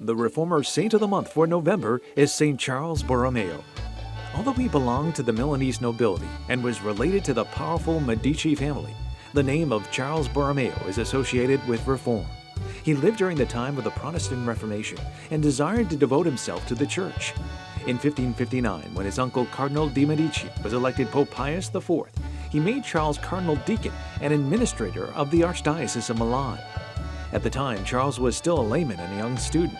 The Reformer Saint of the Month for November is St. Charles Borromeo. Although he belonged to the Milanese nobility and was related to the powerful Medici family, the name of Charles Borromeo is associated with reform. He lived during the time of the Protestant Reformation and desired to devote himself to the Church. In 1559, when his uncle Cardinal de' Medici was elected Pope Pius IV, he made Charles Cardinal Deacon and administrator of the Archdiocese of Milan. At the time, Charles was still a layman and a young student.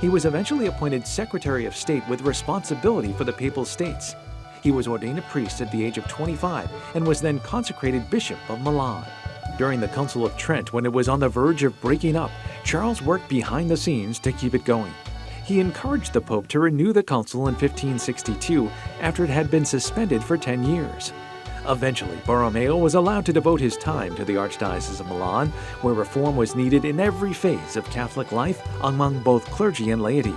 He was eventually appointed Secretary of State with responsibility for the Papal States. He was ordained a priest at the age of 25 and was then consecrated Bishop of Milan. During the Council of Trent, when it was on the verge of breaking up, Charles worked behind the scenes to keep it going. He encouraged the Pope to renew the council in 1562 after it had been suspended for 10 years. Eventually, Borromeo was allowed to devote his time to the Archdiocese of Milan, where reform was needed in every phase of Catholic life among both clergy and laity.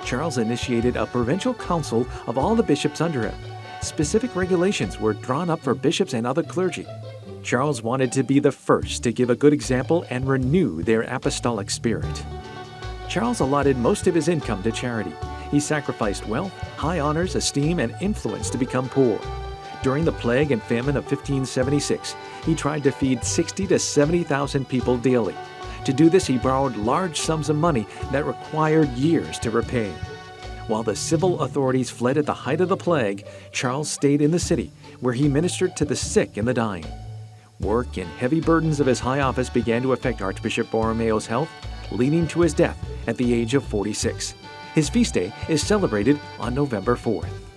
Charles initiated a provincial council of all the bishops under him. Specific regulations were drawn up for bishops and other clergy. Charles wanted to be the first to give a good example and renew their apostolic spirit. Charles allotted most of his income to charity. He sacrificed wealth, high honors, esteem, and influence to become poor. During the plague and famine of 1576, he tried to feed 60,000 to 70,000 people daily. To do this, he borrowed large sums of money that required years to repay. While the civil authorities fled at the height of the plague, Charles stayed in the city, where he ministered to the sick and the dying. Work and heavy burdens of his high office began to affect Archbishop Borromeo's health, leading to his death at the age of 46. His feast day is celebrated on November 4th.